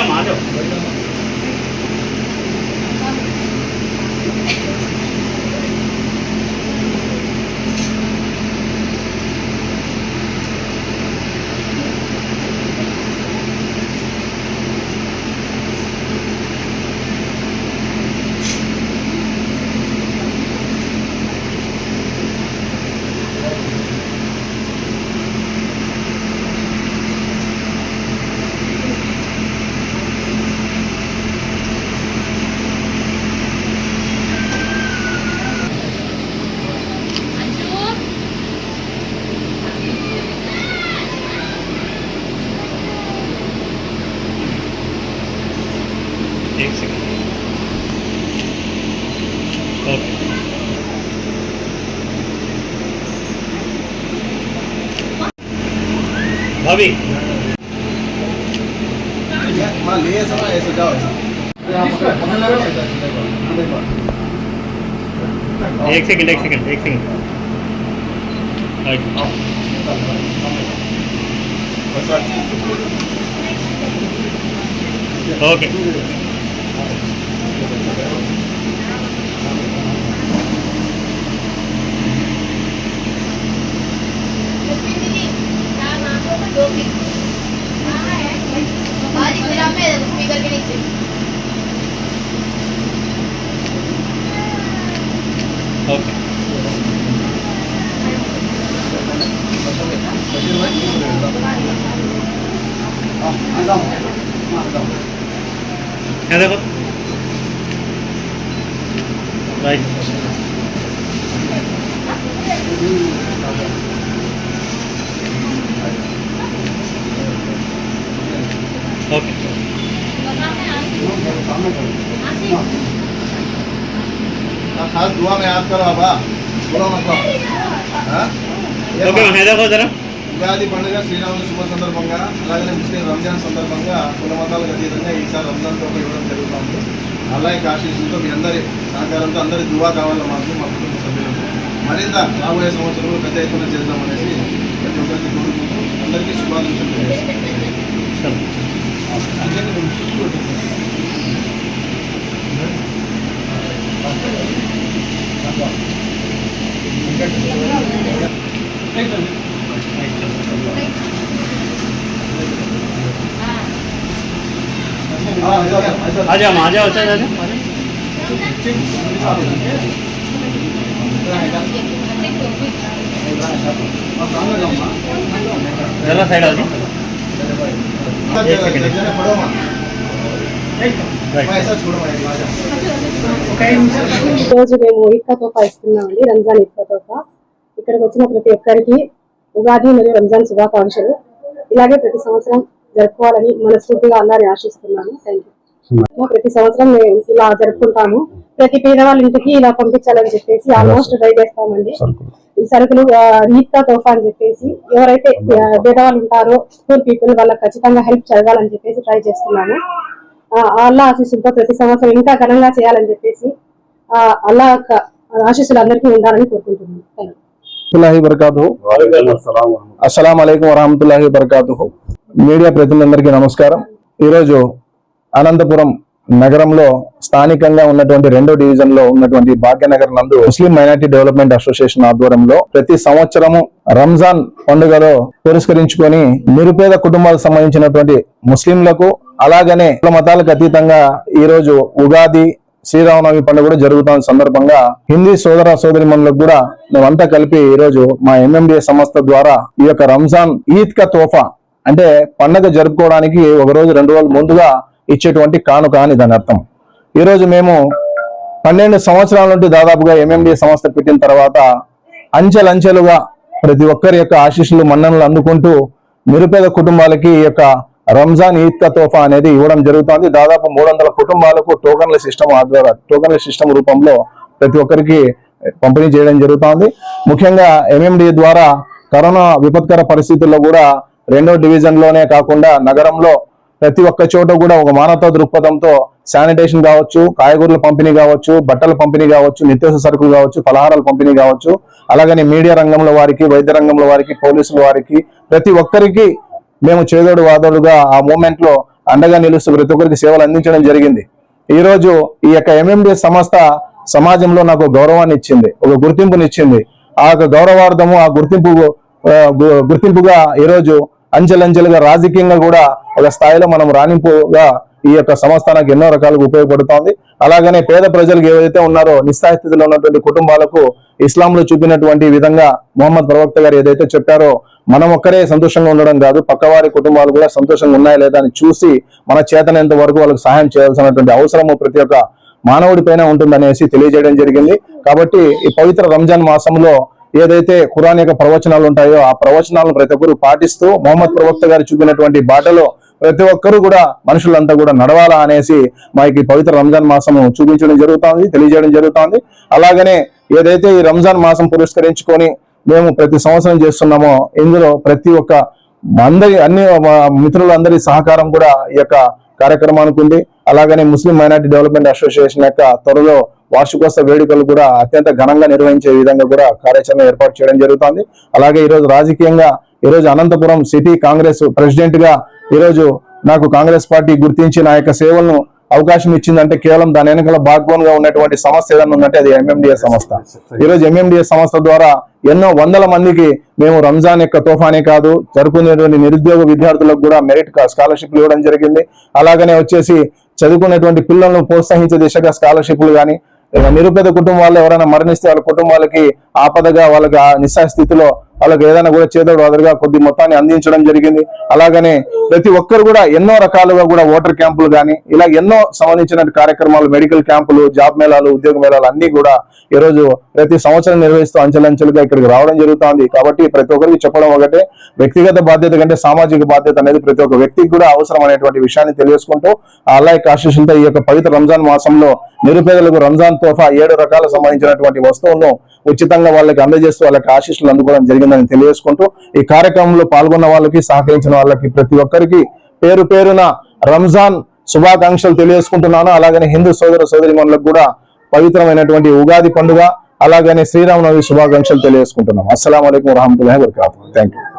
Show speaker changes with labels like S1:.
S1: आ जाओ एक second okay भाभी
S2: ले sama ऐसे जाओ
S1: एक सेकंड ओके
S3: स्पीकर के नीचे
S1: ओके क्या देखो राइट ओके
S2: खास दुआ में याद करो अबा बोलो मतलब
S1: ఓకే देखो जरा
S2: ఉగాది పండుగ శ్రీరాముని శుభ సందర్భంగా అలాగే ముస్లిం రంజాన్ సందర్భంగా కుల మతాలకు అతీతంగా ఈసారి రంజాన్ తోట ఇవ్వడం జరుగుతుంది. అలాగే ఆశీస్సులతో మీ అందరి సహకారంతో అందరి దువా కావాలో మాకు మా కుటుంబ సభ్యులకు మరింత రాబోయే సంవత్సరంలో పెద్ద ఎత్తున చేద్దామనేసి ప్రతి ఒక్కరికి కోరుకుంటూ అందరికీ శుభాకాంక్షలు తెలియజేస్తాం.
S1: आ जाओ जरा साइड आ
S4: రోజు మేము ఈద్కా తోఫా ఇస్తున్నామండి. రంజాన్ ఈద్కా తోఫా. ఇక్కడికి వచ్చిన ప్రతి ఒక్కరికి ఉగాది మరియు రంజాన్ శుభాకాంక్షలు. ఇలాగే ప్రతి సంవత్సరం జరుపుకోవాలని మనస్ఫూర్తిగా అల్లాని ఆశిస్తున్నాను. Thank you. ప్రతి సంవత్సరం మేము ఇలా జరుపుకుంటాము. ప్రతి పేదవాళ్ళ ఇంటికి ఇలా పంపించాలని చెప్పేసి ఆల్మోస్ట్ ట్రై చేస్తామండి. ఈ సరుకులు ఈద్కా తోఫా అని చెప్పేసి ఎవరైతే పేదవాళ్ళు ఉంటారో పూర్ పీపుల్ వాళ్ళకి ఖచ్చితంగా హెల్ప్ జరగాలని చెప్పేసి ట్రై చేస్తున్నాము. అల్లా ఆశీస్సులతో ప్రతి సంవత్సరం ఇంకా ఘనంగా చేయాలని చెప్పేసి అల్లా ఆశీస్సులు అందరికీ ఉండాలని కోరుకుంటున్నాను.
S5: అస్సలాము అలైకుం వరహమతుల్లాహి వబరకాతుహు. మీడియా ప్రతినిధులందరికీ నమస్కారం. ఈరోజు అనంతపురం నగరంలో స్థానికంగా ఉన్నటువంటి 2వ డివిజన్ లో ఉన్నటువంటి భాగ్యనగర్ నందు ముస్లిం మైనారిటీ డెవలప్మెంట్ అసోసియేషన్ ఆధ్వర్యంలో ప్రతి సంవత్సరము రంజాన్ పండుగలో పురస్కరించుకొని నిరుపేద కుటుంబాలకు సంబంధించినటువంటి ముస్లింలకు అలాగనే మతాలకు అతీతంగా ఈ రోజు ఉగాది శ్రీరామనవమి పండుగ కూడా జరుగుతున్న సందర్భంగా హిందీ సోదర సోదరిమణులకు కూడా మేమంతా కలిపి ఈ రోజు మా ఎంఎండిఏ సంస్థ ద్వారా ఈ యొక్క రంజాన్ ఈద్ కా తోఫా అంటే పండుగ జరుపుకోవడానికి ఒక రోజు 2 రోజులు ముందుగా ఇచ్చేటువంటి కానుక అని దాని అర్థం. ఈ రోజు మేము 12 సంవత్సరాల నుండి దాదాపుగా ఎంఎండిఏ సంస్థ పెట్టిన తర్వాత అంచెలంచెలుగా ప్రతి ఒక్కరి యొక్క ఆశీస్సులు మన్ననలు అందుకుంటూ నిరుపేద కుటుంబాలకి ఈ యొక్క రంజాన్ ఈద్ కా తోఫా అనేది ఇవ్వడం జరుగుతుంది. దాదాపు 300 కుటుంబాలకు టోకన్ల సిస్టమ్ రూపంలో ప్రతి ఒక్కరికి పంపిణీ చేయడం జరుగుతోంది. ముఖ్యంగా MMDA ద్వారా కరోనా విపత్కర పరిస్థితుల్లో కూడా 2వ డివిజన్ లోనే కాకుండా నగరంలో ప్రతి ఒక్క చోట కూడా ఒక మానవతా దృక్పథంతో శానిటేషన్ కావచ్చు, కాయగూరల పంపిణీ కావచ్చు, బట్టల పంపిణీ కావచ్చు, నిత్యావసర సరుకులు కావచ్చు, ఫలహారాల పంపిణీ కావచ్చు, అలాగనే మీడియా రంగంలో వారికి, వైద్య రంగంలో వారికి, పోలీసుల వారికి ప్రతి ఒక్కరికి మేము చేదోడు వాదోడుగా ఆ మూమెంట్ లో అండగా నిలుస్తూ ప్రతి ఒక్కరికి సేవలు అందించడం జరిగింది. ఈ రోజు ఈ యొక్క MMDA సంస్థ సమాజంలో నాకు గౌరవాన్ని ఇచ్చింది, ఒక గుర్తింపునిచ్చింది. ఆ యొక్క గౌరవార్థము, ఆ గుర్తింపుగా ఈరోజు అంచెలంచెలుగా రాజకీయంగా కూడా ఒక స్థాయిలో మనం రాణింపుగా ఈ యొక్క సంస్థ నాకు ఎన్నో రకాలుగా ఉపయోగపడుతోంది. అలాగనే పేద ప్రజలకు ఏవైతే ఉన్నారో నిస్సహాయ స్థితిలో ఉన్నటువంటి కుటుంబాలకు ఇస్లాంలో చూపినటువంటి విధంగా మొహమ్మద్ ప్రవక్త గారు ఏదైతే చెప్పారో మనం ఒక్కరే సంతోషంగా ఉండడం కాదు, పక్కవారి కుటుంబాలు కూడా సంతోషంగా ఉన్నాయా లేదా అని చూసి మన చేతనంత వరకు వాళ్ళకి సహాయం చేయాల్సినటువంటి అవసరము ప్రతి ఒక్క మానవుడి పైన ఉంటుందనేసి తెలియజేయడం జరిగింది. కాబట్టి ఈ పవిత్ర రంజాన్ మాసంలో ఏదైతే ఖురాన్ యొక్క ప్రవచనాలు ఉంటాయో ఆ ప్రవచనాలను ప్రతి ఒక్కరు పాటిస్తూ మొహమ్మద్ ప్రవక్త గారు చూపినటువంటి బాటలో ప్రతి ఒక్కరు కూడా మనుషులంతా కూడా నడవాలా అనేసి మాకు ఈ పవిత్ర రంజాన్ మాసము చూపించడం జరుగుతుంది, తెలియజేయడం జరుగుతుంది. అలాగనే ఏదైతే ఈ రంజాన్ మాసం పురస్కరించుకొని మేము ప్రతి సంవత్సరం చేస్తున్నామో ఇందులో ప్రతి ఒక్క అన్ని మిత్రులందరి సహకారం కూడా ఈ యొక్క కార్యక్రమానికి ఉంది. అలాగనే ముస్లిం మైనారిటీ డెవలప్మెంట్ అసోసియేషన్ యొక్క త్వరలో వార్షికోత్సవ వేడుకలు కూడా అత్యంత ఘనంగా నిర్వహించే విధంగా కూడా కార్యాచరణ ఏర్పాటు చేయడం జరుగుతుంది. అలాగే ఈరోజు రాజకీయంగా ఈరోజు అనంతపురం సిటీ కాంగ్రెస్ ప్రెసిడెంట్ గా ఈరోజు నాకు కాంగ్రెస్ పార్టీ గుర్తించి నా యొక్క సేవలను అవకాశం ఇచ్చిందంటే కేవలం దాని వెనకాల బ్యాక్ బోన్ గా ఉన్నటువంటి సంస్థ ఏదన్నా ఉందంటే అది MMDA సంస్థ. ఈరోజు MMDA సంస్థ ద్వారా ఎన్నో వందల మందికి మేము రంజాన్ యొక్క తోఫానే కాదు, జరుపుకునేటువంటి నిరుద్యోగ విద్యార్థులకు కూడా మెరిట్ స్కాలర్షిప్లు ఇవ్వడం జరిగింది. అలాగనే వచ్చేసి చదువుకునేటువంటి పిల్లలను ప్రోత్సహించే దిశగా స్కాలర్షిప్లు కానీ, నిరుపేద కుటుంబాల్లో ఎవరైనా మరణిస్తే వాళ్ళ కుటుంబాలకి ఆపదగా వాళ్ళకి ఆ నిస్సహాయ స్థితిలో వాళ్ళకి ఏదైనా కూడా చేదోడు వాదులుగా కొద్ది మొత్తాన్ని అందించడం జరిగింది. అలాగనే ప్రతి ఒక్కరు కూడా ఎన్నో రకాలుగా కూడా ఓటర్ క్యాంపులు కానీ ఇలా ఎన్నో సంబంధించిన కార్యక్రమాలు, మెడికల్ క్యాంపులు, జాబ్ మేళాలు, ఉద్యోగ మేళాలు అన్ని కూడా ఈరోజు ప్రతి సంవత్సరం నిర్వహిస్తూ అంచెలంచెలుగా ఇక్కడికి రావడం జరుగుతుంది. కాబట్టి ప్రతి ఒక్కరికి చెప్పడం ఒకటే, వ్యక్తిగత బాధ్యత కంటే సామాజిక బాధ్యత అనేది ప్రతి ఒక్క వ్యక్తికి కూడా అవసరం అనేటువంటి విషయాన్ని తెలియజేసుకుంటూ అల్లాహ్ యొక్క ఆశీస్సులతో ఈ యొక్క పవిత్ర రంజాన్ మాసంలో నిరుపేదలకు రంజాన్ తోఫా 7 రకాల సంబంధించినటువంటి వస్తువులను ఉచితంగా వాళ్ళకి అందజేస్తూ వాళ్ళకి ఆశీస్సులు అందుకోవడం జరిగిందని తెలియజేసుకుంటూ ఈ కార్యక్రమంలో పాల్గొన్న వాళ్ళకి, సహకరించిన వాళ్ళకి ప్రతి ఒక్కరికి పేరు పేరున రంజాన్ శుభాకాంక్షలు తెలియజేసుకుంటున్నాను. అలాగనే హిందూ సోదర సోదరిమణులకు కూడా పవిత్రమైనటువంటి ఉగాది పండుగ అలాగనే శ్రీరామనవమి శుభాకాంక్షలు తెలియజేసుకుంటున్నాం. అస్సలాము అలైకుం వరహమతుల్లాహి వబరకాతుహు. Thank you.